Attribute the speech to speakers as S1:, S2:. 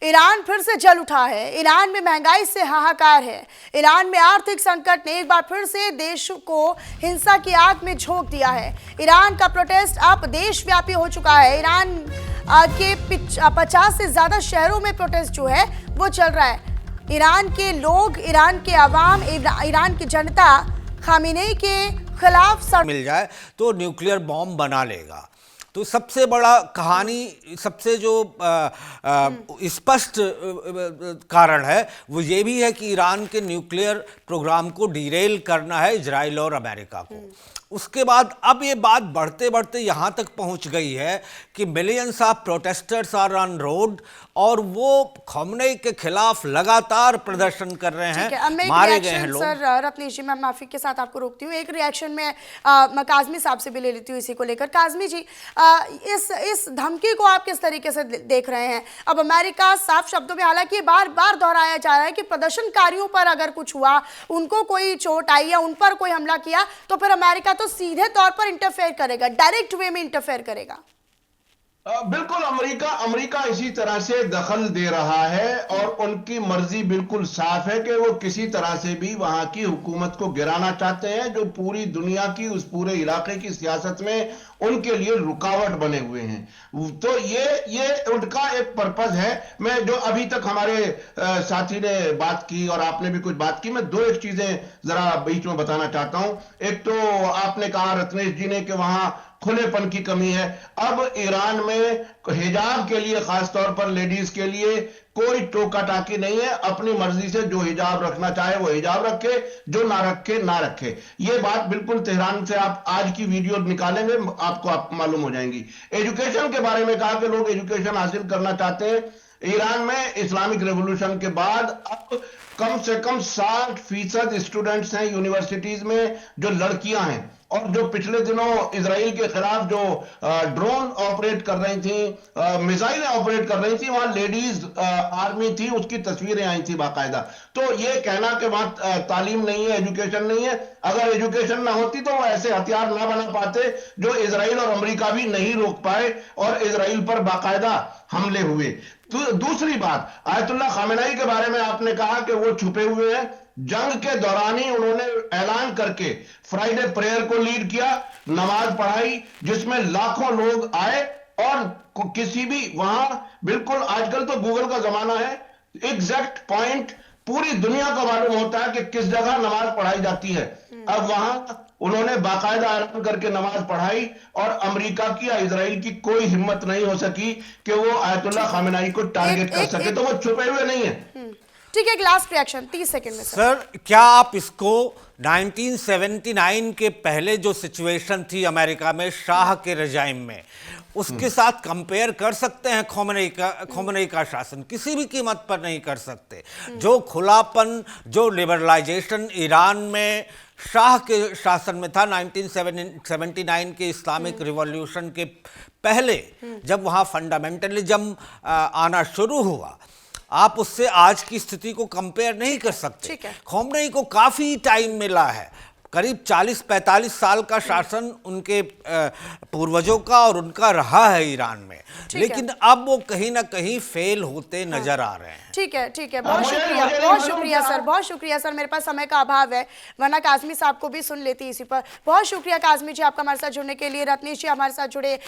S1: Iran फिर से जल उठा है। ईरान में महंगाई से हाहाकार है। ईरान में आर्थिक संकट ने एक बार फिर से देश को हिंसा की आग में झोंक दिया है। ईरान का प्रोटेस्ट अब देशव्यापी हो चुका है। ईरान के 50 से ज्यादा शहरों में प्रोटेस्ट जो है वो चल रहा है। ईरान के लोग, ईरान के अवाम, ईरान की जनता खामेनेई के खिलाफ
S2: मिल जाए तो न्यूक्लियर बॉम्ब बना लेगा। तो सबसे बड़ा कहानी, सबसे जो स्पष्ट कारण है वो ये भी है कि ईरान के न्यूक्लियर प्रोग्राम को डिरेल करना है इजराइल और अमेरिका को। उसके बाद अब ये बात बढ़ते बढ़ते यहाँ तक पहुँच गई है कि millions of protesters are on road और वो खमेनी के खिलाफ लगातार प्रदर्शन कर रहे हैं। मारे गए हैं लोग।
S1: सर रत्नेश जी, मैं माफी के साथ आपको रोकती हूँ। एक रिएक्शन में काजमी साहब से भी ले लेती हूँ इसी को लेकर। काजमी जी, इस धमकी को आप किस तरीके से देख रहे हैं? अब अमेरिका साफ शब्दों में, हालांकि बार बार दोहराया जा रहा है कि प्रदर्शनकारियों पर अगर कुछ हुआ, उनको कोई चोट आई या उन पर कोई हमला किया तो फिर अमेरिका तो सीधे तौर पर इंटरफेयर करेगा, डायरेक्ट वे में इंटरफेयर करेगा।
S3: बिल्कुल, अमेरिका इसी तरह से दखल दे रहा है और उनकी मर्जी बिल्कुल साफ है कि वो किसी तरह से भी वहां की हुकूमत को गिराना चाहते हैं, जो पूरी दुनिया की, उस पूरे इलाके की सियासत में उनके लिए रुकावट बने हुए हैं। तो ये उनका एक पर्पज है। मैं जो अभी तक हमारे साथी ने बात की और आपने भी कुछ बात की, मैं एक चीजें जरा बीच में बताना चाहता हूं। एक तो आपने कहा रत्नेश जी ने कि वहां खुलेपन की कमी है। अब ईरान में हिजाब के लिए, खासतौर पर लेडीज के लिए कोई टोका टाकी नहीं है। अपनी मर्जी से जो हिजाब रखना चाहे वो हिजाब रखे, जो ना रखे ना रखे। ये बात बिल्कुल तेहरान से आप आज की वीडियो निकालेंगे आपको मालूम हो जाएंगी। एजुकेशन के बारे में कहा कि लोग एजुकेशन हासिल करना चाहते हैं। ईरान में इस्लामिक रेवोल्यूशन के बाद अब कम से कम 60% स्टूडेंट्स हैं यूनिवर्सिटीज में जो लड़कियां हैं। और जो पिछले दिनों इजराइल के खिलाफ जो ड्रोन ऑपरेट कर रही थी, मिसाइलें ऑपरेट कर रही थी, वहां लेडीज आर्मी थी, उसकी तस्वीरें आई थी बाकायदा। तो ये कहना कि वहां तालीम नहीं है, एजुकेशन नहीं है, अगर एजुकेशन ना होती तो वो ऐसे हथियार ना बना पाते जो इजराइल और अमेरिका भी नहीं रोक पाए और इजराइल पर बाकायदा हमले हुए। तो दूसरी बात, आयतुल्लाह खामेनेई के बारे में आपने कहा कि वो छुपे हुए हैं। जंग के दौरान ही उन्होंने ऐलान करके फ्राइडे प्रेयर को लीड किया, नमाज पढ़ाई, जिसमें लाखों लोग आए और किसी भी वहां, बिल्कुल आजकल तो गूगल का जमाना है, एग्जैक्ट पॉइंट पूरी दुनिया को मालूम होता है कि किस जगह नमाज पढ़ाई जाती है। अब वहां उन्होंने बाकायदा ऐलान करके नमाज पढ़ाई और अमेरिका की या इजराइल की कोई हिम्मत नहीं हो सकी कि वो आयतुल्लाह खामेनेई को टारगेट कर सके। तो वो छुपे हुए नहीं है।
S1: ठीक है, एक लास्ट रिएक्शन 30 सेकंड में।
S2: सर, क्या आप इसको 1979 के पहले जो सिचुएशन थी अमेरिका में शाह के रजाइम में, उसके साथ कंपेयर कर सकते हैं? खोमेनी का शासन किसी भी कीमत पर नहीं कर सकते। जो खुलापन, जो लिबरलाइजेशन ईरान में शाह के शासन में था 1979 के इस्लामिक रिवॉल्यूशन के पहले, जब वहां फंडामेंटलिज्म आना शुरू हुआ, आप उससे आज की स्थिति को कंपेयर नहीं कर सकते। खोमेनी को काफी टाइम मिला है, करीब 40-45 साल का शासन उनके पूर्वजों का और उनका रहा है ईरान में, लेकिन अब वो कहीं ना कहीं फेल होते नजर आ रहे हैं।
S1: ठीक है, बहुत शुक्रिया सर, बहुत शुक्रिया सर। मेरे पास समय का अभाव है, वरना काजमी साहब को भी सुन लेती इसी पर। बहुत शुक्रिया काजमी जी आपका हमारे साथ जुड़ने के लिए। रत्नेश जी हमारे साथ जुड़े,